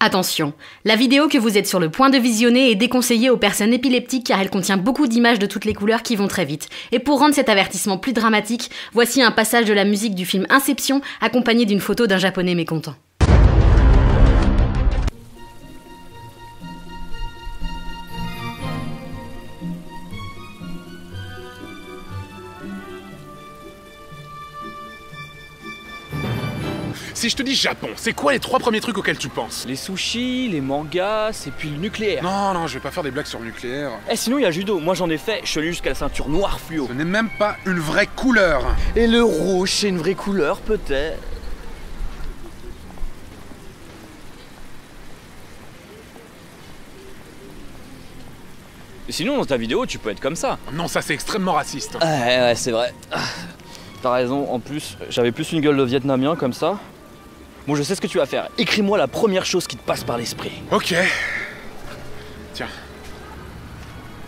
Attention, la vidéo que vous êtes sur le point de visionner est déconseillée aux personnes épileptiques car elle contient beaucoup d'images de toutes les couleurs qui vont très vite. Et pour rendre cet avertissement plus dramatique, voici un passage de la musique du film Inception accompagné d'une photo d'un japonais mécontent. Si je te dis Japon, c'est quoi les 3 premiers trucs auxquels tu penses? Les sushis, les mangas, et puis le nucléaire. Non, je vais pas faire des blagues sur le nucléaire. Eh sinon il y a judo, moi j'en ai fait, je suis allé jusqu'à la ceinture noire fluo. Ce n'est même pas une vraie couleur. Et le rouge, c'est une vraie couleur peut-être. Et sinon dans ta vidéo tu peux être comme ça. Non, ça c'est extrêmement raciste. Ouais, c'est vrai. T'as raison, en plus, j'avais plus une gueule de vietnamien comme ça. Bon, je sais ce que tu vas faire. Écris-moi la première chose qui te passe par l'esprit. Ok. Tiens.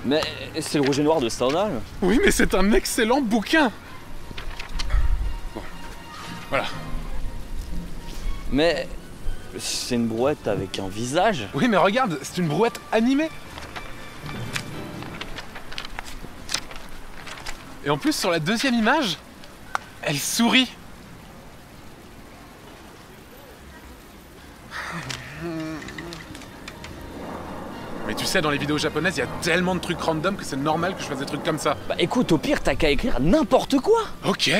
Mais c'est le rouge et noir de Stendhal. Oui, mais c'est un excellent bouquin. Bon. Voilà. Mais c'est une brouette avec un visage. Oui, mais regarde, c'est une brouette animée. Et en plus, sur la deuxième image, elle sourit. Mais tu sais, dans les vidéos japonaises, il y a tellement de trucs random que c'est normal que je fasse des trucs comme ça. Bah écoute, au pire, t'as qu'à écrire n'importe quoi. Ok.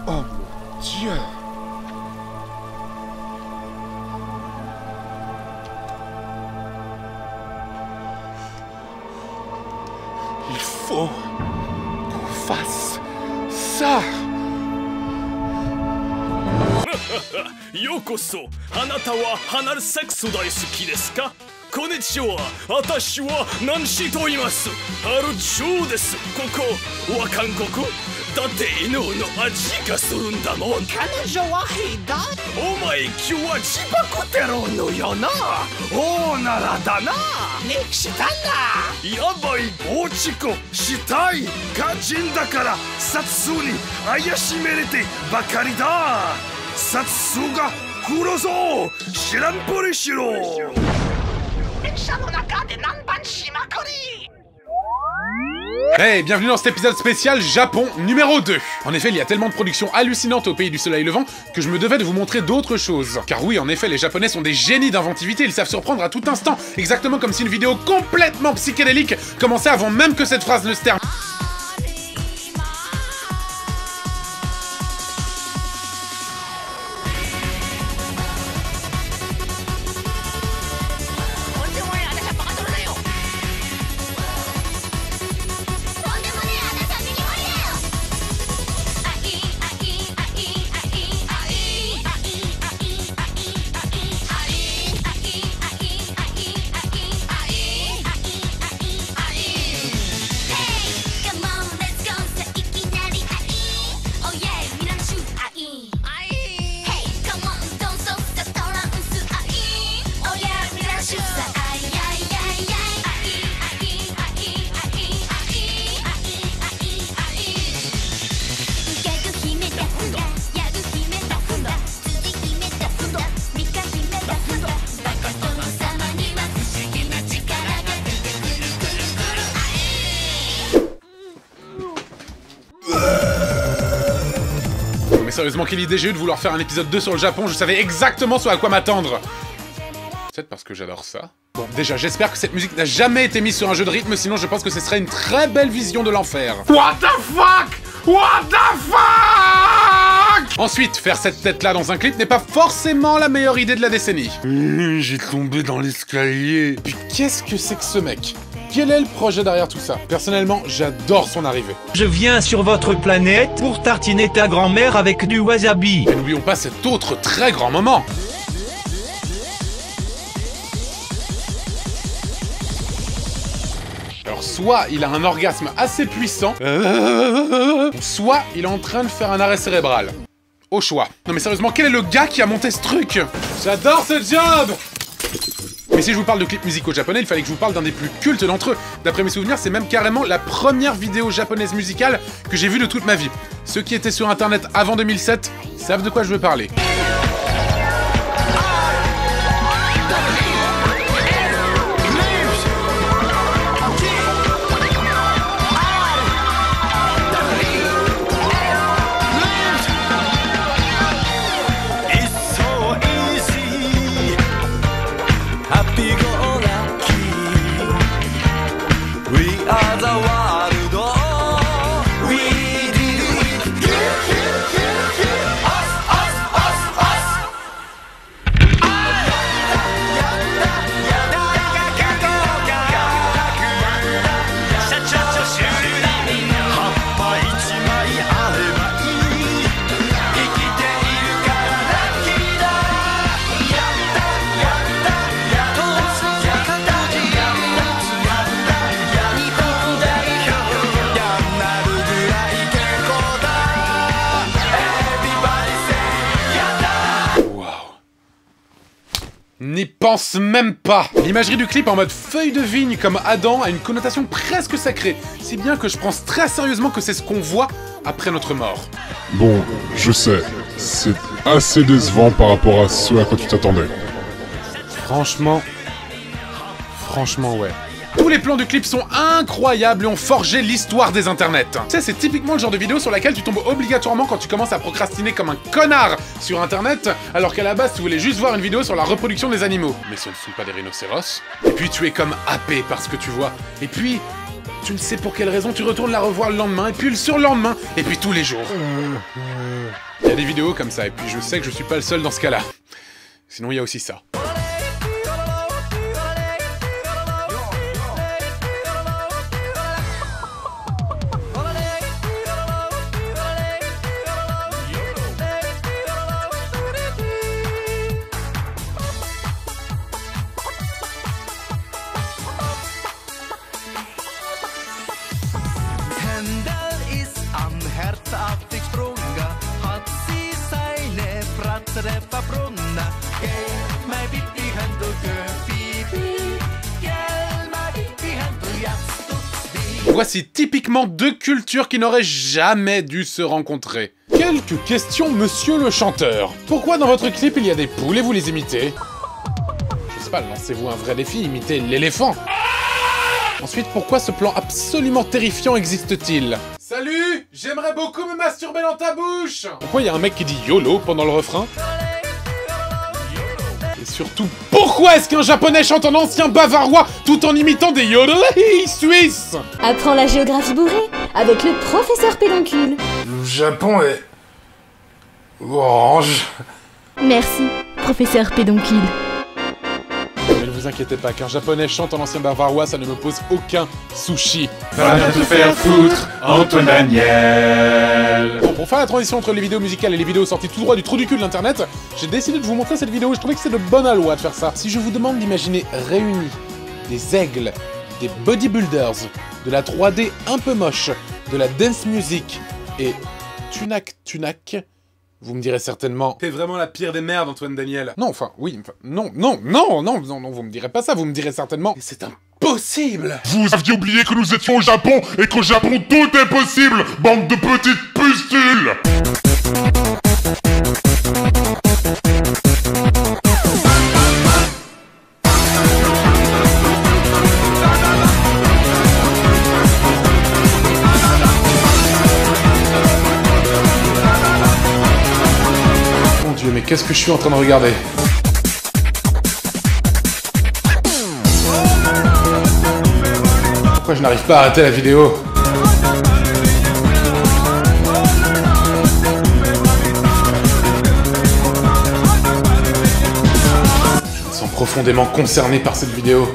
Oh mon Dieu. Il faut qu'on fasse ça. Yokoso, anata wa hanaru sexu daisuki desu ka? Konnichiwa, watashi wa Nanshi to imasu. Haru Chou desu. Koko wa Kankoku? Datte inu no aji ga suru nda mo. Kanojo wa hida? Omae kyou wa Chibakotero no yo na. O nara da na. Nekshi da na. Yabai bouchiko shitai. Gajin dakara satsu ni ayashimerete bakari da. Satsuga Kurozo Shiranpori Shiro. Hey, bienvenue dans cet épisode spécial Japon numéro 2. En effet, il y a tellement de productions hallucinantes au pays du soleil levant que je me devais de vous montrer d'autres choses. Car oui, en effet, les Japonais sont des génies d'inventivité, ils savent surprendre à tout instant, exactement comme si une vidéo complètement psychédélique commençait avant même que cette phrase ne se termine. Mais sérieusement, quelle idée j'ai eu de vouloir faire un épisode 2 sur le Japon, je savais exactement ce à quoi m'attendre. Peut-être parce que j'adore ça. Bon, déjà, j'espère que cette musique n'a jamais été mise sur un jeu de rythme, sinon je pense que ce serait une très belle vision de l'enfer. What the fuck? What the fuck? Ensuite, faire cette tête-là dans un clip n'est pas forcément la meilleure idée de la décennie. J'ai tombé dans l'escalier. Puis qu'est-ce que c'est que ce mec? Quel est le projet derrière tout ça? Personnellement, j'adore son arrivée. Je viens sur votre planète pour tartiner ta grand-mère avec du wasabi. Et n'oublions pas cet autre très grand moment. Alors soit il a un orgasme assez puissant, soit il est en train de faire un arrêt cérébral. Au choix. Non mais sérieusement, quel est le gars qui a monté ce truc? J'adore ce job! Mais si je vous parle de clips musicaux japonais, il fallait que je vous parle d'un des plus cultes d'entre eux. D'après mes souvenirs, c'est même carrément la première vidéo japonaise musicale que j'ai vue de toute ma vie. Ceux qui étaient sur internet avant 2007 savent de quoi je veux parler. N'y pense même pas. L'imagerie du clip en mode feuille de vigne comme Adam a une connotation presque sacrée, si bien que je pense très sérieusement que c'est ce qu'on voit après notre mort. Bon, je sais, c'est assez décevant par rapport à ce à quoi tu t'attendais. Franchement, ouais. Tous les plans du clip sont incroyables et ont forgé l'histoire des internets. Tu sais, c'est typiquement le genre de vidéo sur laquelle tu tombes obligatoirement quand tu commences à procrastiner comme un connard sur internet, alors qu'à la base tu voulais juste voir une vidéo sur la reproduction des animaux. Mais ce ne sont pas des rhinocéros. Et puis tu es comme happé par ce que tu vois. Et puis, tu ne sais pour quelle raison, tu retournes la revoir le lendemain, et puis le surlendemain, et puis tous les jours. Il y a des vidéos comme ça, et puis je sais que je suis pas le seul dans ce cas-là. Sinon il y a aussi ça. Voici typiquement deux cultures qui n'auraient jamais dû se rencontrer. Quelques questions, monsieur le chanteur. Pourquoi dans votre clip il y a des poules et vous les imitez? Je sais pas, lancez-vous un vrai défi, imitez l'éléphant. Ensuite, pourquoi ce plan absolument terrifiant existe-t-il? Salut! J'aimerais beaucoup me masturber dans ta bouche! Pourquoi il y a un mec qui dit YOLO pendant le refrain? Et surtout, pourquoi est-ce qu'un japonais chante en ancien bavarois tout en imitant des yodelais suisses? Apprends la géographie bourrée avec le professeur Pédoncule. Le Japon est... orange. Merci, professeur Pédoncule. Mais ne vous inquiétez pas, qu'un japonais chante en ancien bavarois, ça ne me pose aucun sushi. Va bien te faire foutre, Antoine Daniel. Bon, pour faire la transition entre les vidéos musicales et les vidéos sorties tout droit du trou du cul de l'internet, j'ai décidé de vous montrer cette vidéo et je trouvais que c'est de bonne loi de faire ça. Si je vous demande d'imaginer réunis des aigles, des bodybuilders, de la 3D un peu moche, de la dance music et Tunak, vous me direz certainement... T'es vraiment la pire des merdes, Antoine Daniel. Non, enfin, oui, enfin, non, vous me direz pas ça, vous me direz certainement... Et c'est impossible. Vous aviez oublié que nous étions au Japon et qu'au Japon tout est possible, bande de petites pustules. Dieu, mais qu'est-ce que je suis en train de regarder? Pourquoi je n'arrive pas à arrêter la vidéo? Je me sens profondément concerné par cette vidéo.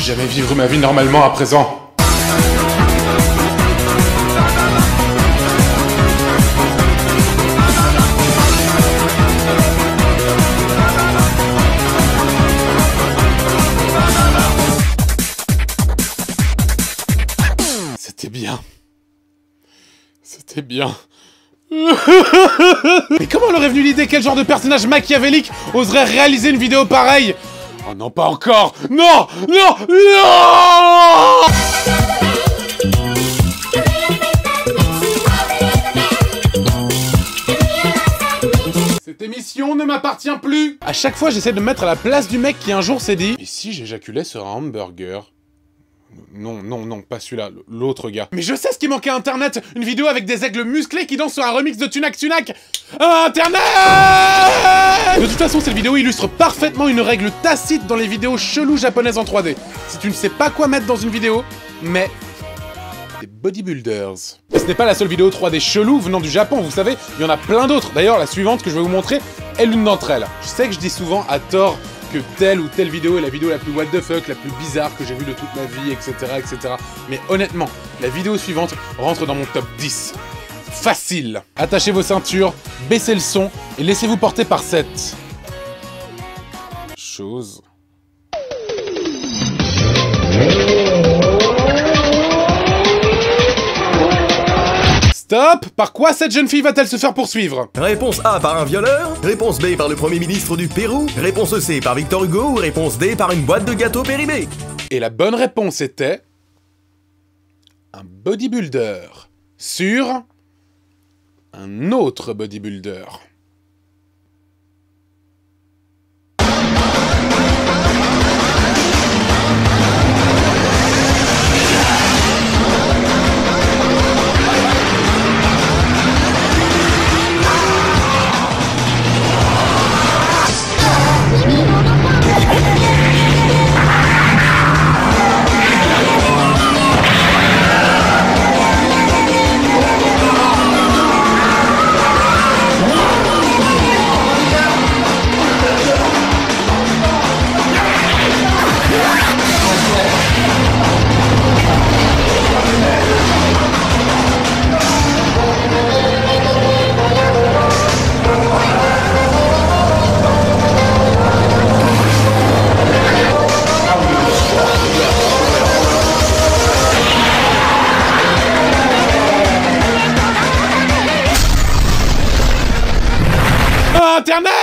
Jamais vivre ma vie normalement à présent. C'était bien. Mais comment leur est venue l'idée? Quel genre de personnage machiavélique oserait réaliser une vidéo pareille? Oh non, pas encore! Non! Non! Non! Cette émission ne m'appartient plus! À chaque fois, j'essaie de me mettre à la place du mec qui un jour s'est dit: et si j'éjaculais sur un hamburger? Non, pas celui-là, l'autre gars. Mais je sais ce qui manquait à Internet! Une vidéo avec des aigles musclés qui dansent sur un remix de Tunak Tunak! Internet! De toute façon, cette vidéo illustre parfaitement une règle tacite dans les vidéos cheloues japonaises en 3D. Si tu ne sais pas quoi mettre dans une vidéo, mets des bodybuilders. Et ce n'est pas la seule vidéo 3D chelou venant du Japon, vous savez, il y en a plein d'autres. D'ailleurs, la suivante que je vais vous montrer est l'une d'entre elles. Je sais que je dis souvent à tort que telle ou telle vidéo est la vidéo la plus what the fuck, la plus bizarre que j'ai vue de toute ma vie, etc., etc. Mais honnêtement, la vidéo suivante rentre dans mon top 10. Facile. Attachez vos ceintures, baissez le son et laissez-vous porter par cette chose. Stop! Par quoi cette jeune fille va-t-elle se faire poursuivre? Réponse A par un violeur, réponse B par le premier ministre du Pérou, réponse C par Victor Hugo ou réponse D par une boîte de gâteaux périmés. Et la bonne réponse était un bodybuilder sur un autre bodybuilder. Internet!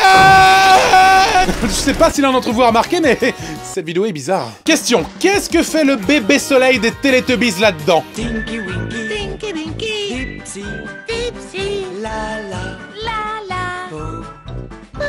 Je sais pas si l'un d'entre vous a remarqué, mais cette vidéo est bizarre. Question, qu'est-ce que fait le bébé soleil des Teletubbies là-dedans? Tinky Winky, Tinky Winky, Dipsy, Dipsy, la la, la la, po, po.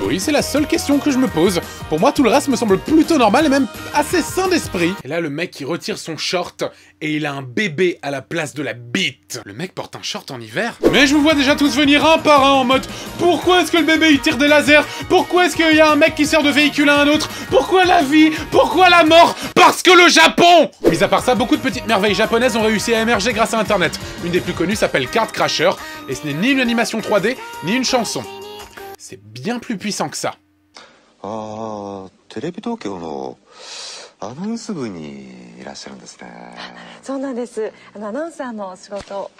Oui, c'est la seule question que je me pose. Pour moi, tout le reste me semble plutôt normal et même assez sain d'esprit. Et là, le mec qui retire son short et il a un bébé à la place de la bite. Le mec porte un short en hiver. Mais je vous vois déjà tous venir un par un en mode: pourquoi est-ce que le bébé il tire des lasers? Pourquoi est-ce qu'il y a un mec qui sert de véhicule à un autre? Pourquoi la vie? Pourquoi la mort? Parce que le Japon! Mis à part ça, beaucoup de petites merveilles japonaises ont réussi à émerger grâce à Internet. Une des plus connues s'appelle Card Crasher, et ce n'est ni une animation 3D, ni une chanson. C'est bien plus puissant que ça. Ah, Télé Tokyoのアナウンス部にいらっしゃるんですね。そうなんです。アナウンサーの仕事を。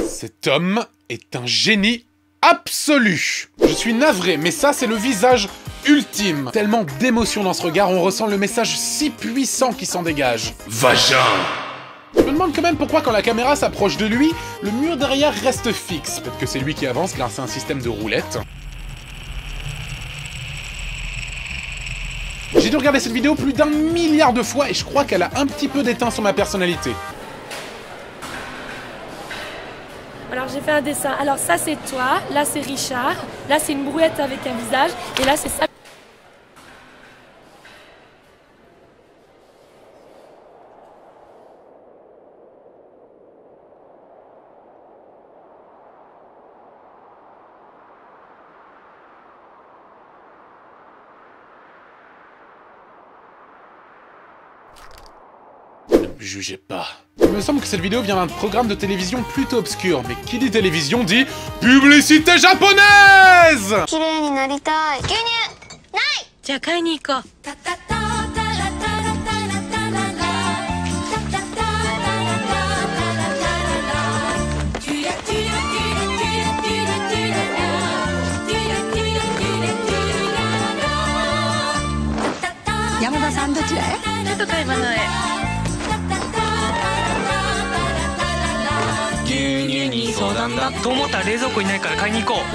Cet homme est un génie absolu. Je suis navré, mais ça c'est le visage ultime. Tellement d'émotion dans ce regard, on ressent le message si puissant qui s'en dégage. Vagin. Je me demande quand même pourquoi quand la caméra s'approche de lui, le mur derrière reste fixe. Peut-être que c'est lui qui avance grâce à un système de roulettes. J'ai dû regarder cette vidéo plus d'1 milliard de fois et je crois qu'elle a un petit peu déteint sur ma personnalité. Alors j'ai fait un dessin. Alors ça c'est toi, là c'est Richard, là c'est une brouette avec un visage, et là c'est ça. Jugez pas. Il me semble que cette vidéo vient d'un programme de télévision plutôt obscur, mais qui dit télévision dit publicité japonaise.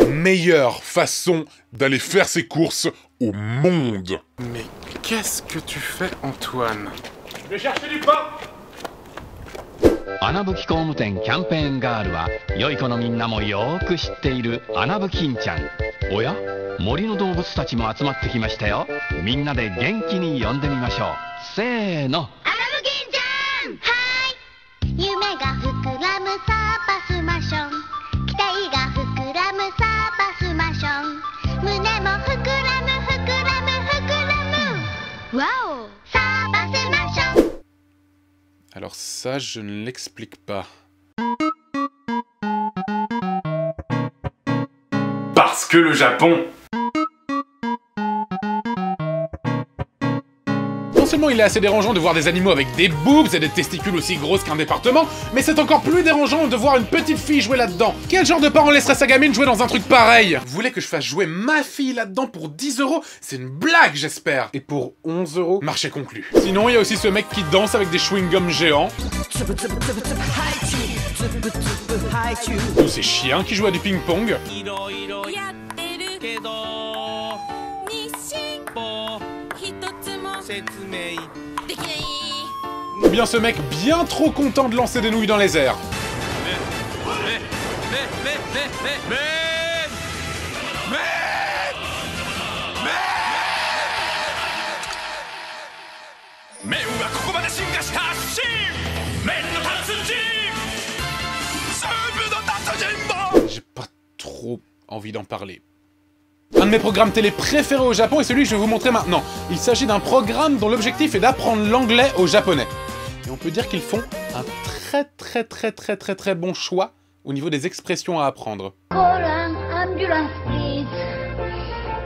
Meilleure façon d'aller faire ses courses au monde. Mais qu'est-ce que tu fais, Antoine? Je vais chercher du pain. 穴吹き工務店キャンペーンガールは良い子のみんなもよーく知っている穴吹きんちゃん。おや、森の動物たちも集まってきましたよ。みんなで元気に呼んでみましょう。せーの。穴吹きんちゃん、はい。夢が膨らむサーバスマション。期待が膨らむサーバスマション。胸も膨らむ膨らむ膨らむ。わお、サーバスマション。 Alors ça, je ne l'explique pas. Parce que le Japon... Non seulement il est assez dérangeant de voir des animaux avec des boobs et des testicules aussi grosses qu'un département, mais c'est encore plus dérangeant de voir une petite fille jouer là-dedans. Quel genre de parent laisserait sa gamine jouer dans un truc pareil? Vous voulez que je fasse jouer ma fille là-dedans pour 10 €? C'est une blague, j'espère. Et pour 11 €, marché conclu. Sinon, il y a aussi ce mec qui danse avec des chewing-gums géants. Ou ces chiens qui jouent à du ping-pong. Ou bien ce mec bien trop content de lancer des nouilles dans les airs. J'ai pas trop envie d'en parler. Un de mes programmes télé préférés au Japon est celui que je vais vous montrer maintenant. Il s'agit d'un programme dont l'objectif est d'apprendre l'anglais aux Japonais. Et on peut dire qu'ils font un très bon choix au niveau des expressions à apprendre. Call an ambulance, please.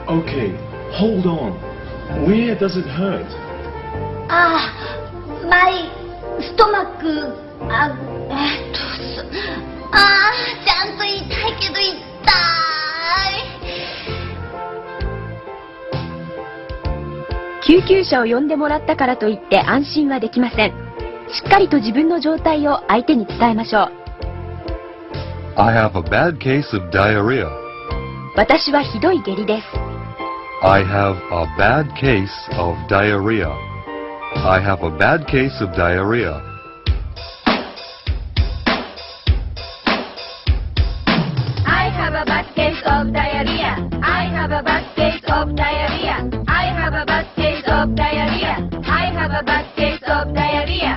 Okay, hold on. Where does it hurt? Ah, my stomach. ちゃんと痛いけど痛い。救急車を呼んでもらったからといって安心はできません。しっかりと自分の状態を相手に伝えましょう。I have a bad case of diarrhea. 私はひどい下痢です。I have a bad case of diarrhea. I have a bad case of diarrhea. I have a bad case of diarrhea. I have a bad case of diarrhea. I have a bad case of diarrhea. I have a bad case of diarrhea.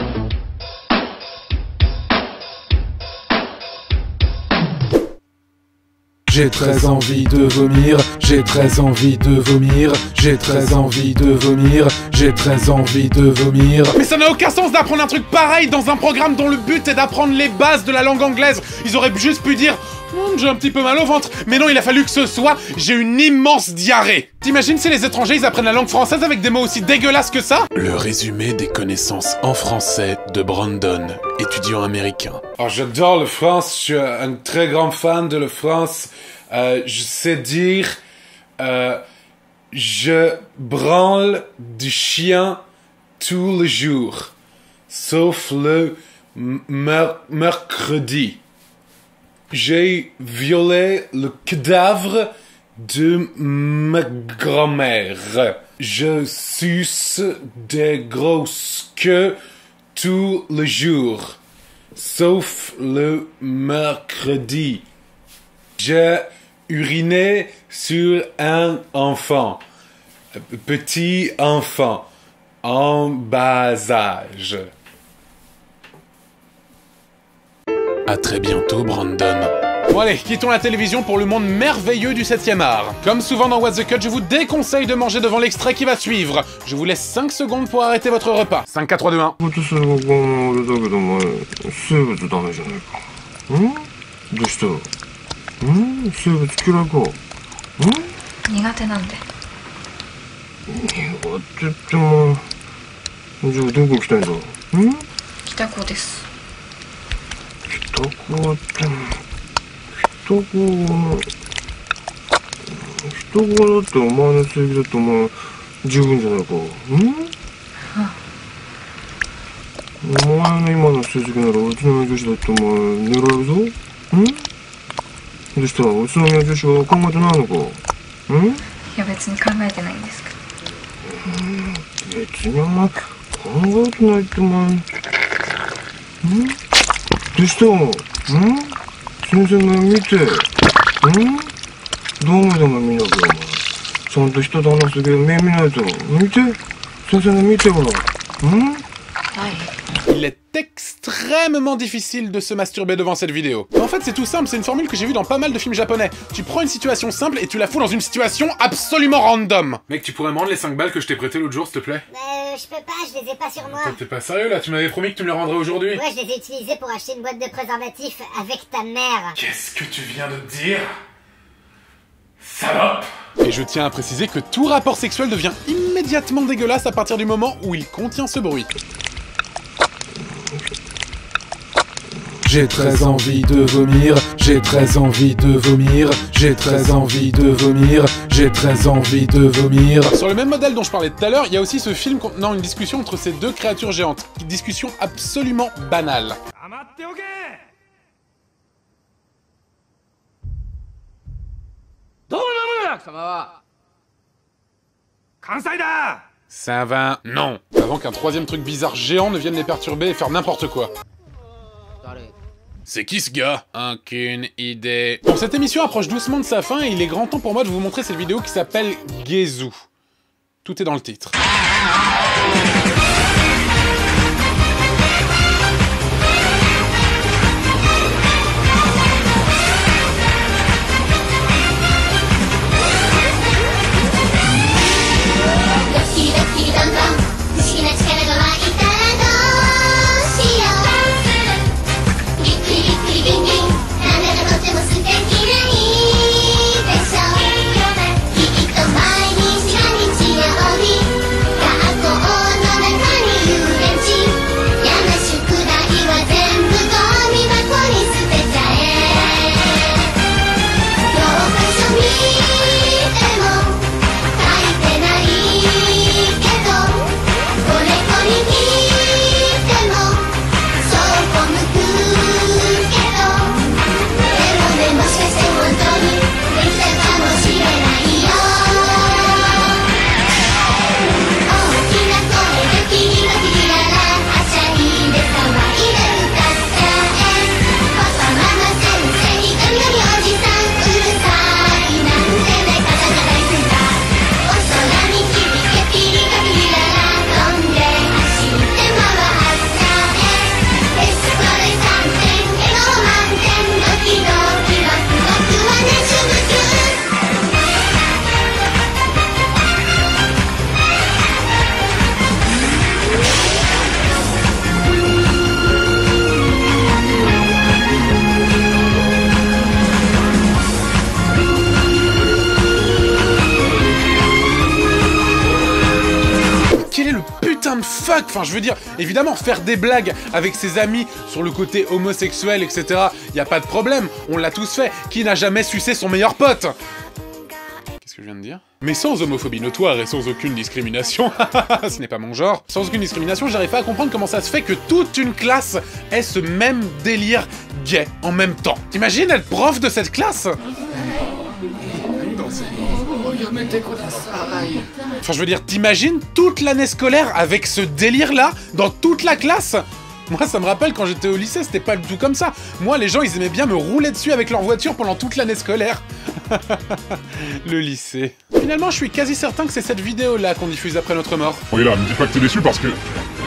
J'ai très envie de vomir, j'ai très envie de vomir, j'ai très envie de vomir, j'ai très envie de vomir. Mais ça n'a aucun sens d'apprendre un truc pareil dans un programme dont le but est d'apprendre les bases de la langue anglaise. Ils auraient juste pu dire j'ai un petit peu mal au ventre. Mais non, il a fallu que ce soit j'ai une immense diarrhée. T'imagines si les étrangers ils apprennent la langue française avec des mots aussi dégueulasses que ça? Le résumé des connaissances en français de Brandon, étudiant américain. Oh, j'adore la France, je suis un très grand fan de la France. Je sais dire je branle du chien tous les jours, sauf le mercredi. J'ai violé le cadavre de ma grand-mère. Je suce des grosses queues tous les jours, sauf le mercredi. J'ai uriné sur un enfant, petit enfant, en bas âge. À très bientôt, Brandon. Bon allez, quittons la télévision pour le monde merveilleux du 7e art. Comme souvent dans What's the Cut, je vous déconseille de manger devant l'extrait qui va suivre. Je vous laisse 5 secondes pour arrêter votre repas. 5, 4, 3, 2, 1. Il est extrêmement difficile de se masturber devant cette vidéo. En fait, c'est tout simple, c'est une formule que j'ai vue dans pas mal de films japonais. Tu prends une situation simple et tu la fous dans une situation absolument random. Mec, tu pourrais me rendre les 5 balles que je t'ai prêtées l'autre jour, s'il te plaît? Je peux pas, je les ai pas sur moi. T'es pas sérieux là? Tu m'avais promis que tu me les rendrais aujourd'hui. Ouais, je les ai utilisés pour acheter une boîte de préservatifs avec ta mère. Qu'est-ce que tu viens de dire? Salope! Et je tiens à préciser que tout rapport sexuel devient immédiatement dégueulasse à partir du moment où il contient ce bruit. J'ai très envie de vomir, j'ai très envie de vomir, j'ai très envie de vomir, j'ai très envie de vomir. Sur le même modèle dont je parlais tout à l'heure, il y a aussi ce film contenant une discussion entre ces deux créatures géantes. Une discussion absolument banale. Ça va? Non. Avant qu'un troisième truc bizarre géant ne vienne les perturber et faire n'importe quoi. C'est qui ce gars? Aucune idée. Bon, cette émission approche doucement de sa fin et il est grand temps pour moi de vous montrer cette vidéo qui s'appelle Gezu. Tout est dans le titre. Fuck, enfin je veux dire, évidemment faire des blagues avec ses amis sur le côté homosexuel, etc. Y a pas de problème, on l'a tous fait. Qui n'a jamais sucé son meilleur pote? Qu'est-ce que je viens de dire? Mais sans homophobie notoire et sans aucune discrimination, ce n'est pas mon genre. Sans aucune discrimination, j'arrive pas à comprendre comment ça se fait que toute une classe ait ce même délire gay en même temps. T'imagines être prof de cette classe? Enfin, je veux dire, t'imagines toute l'année scolaire avec ce délire-là dans toute la classe? Moi, ça me rappelle quand j'étais au lycée, c'était pas du tout comme ça. Moi, les gens, ils aimaient bien me rouler dessus avec leur voiture pendant toute l'année scolaire. Le lycée. Finalement, je suis quasi certain que c'est cette vidéo-là qu'on diffuse après notre mort. Oui là, me dis pas que t'es déçu parce que...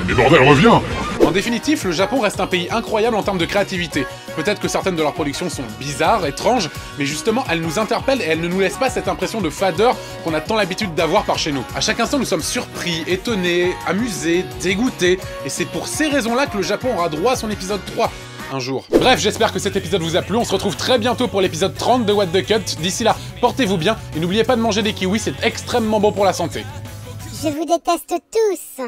Mais bordel, reviens! En définitive, le Japon reste un pays incroyable en termes de créativité. Peut-être que certaines de leurs productions sont bizarres, étranges, mais justement, elles nous interpellent et elles ne nous laissent pas cette impression de fadeur qu'on a tant l'habitude d'avoir par chez nous. À chaque instant, nous sommes surpris, étonnés, amusés, dégoûtés, et c'est pour ces raisons-là que le Japon aura droit à son épisode 3. Un jour. Bref, j'espère que cet épisode vous a plu. On se retrouve très bientôt pour l'épisode 30 de What the Cut. D'ici là, portez-vous bien et n'oubliez pas de manger des kiwis, c'est extrêmement bon pour la santé. Je vous déteste tous.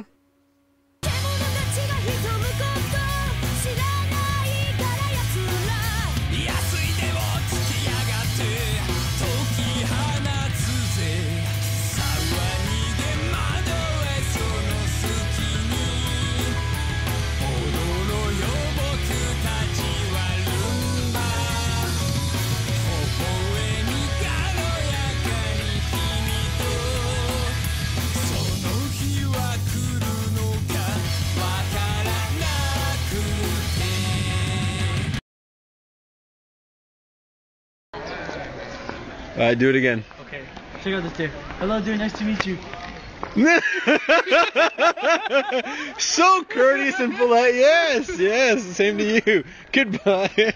Alright, do it again. Okay, check out this deer. Hello deer, nice to meet you. So courteous and polite. Yes, yes, same to you. Goodbye.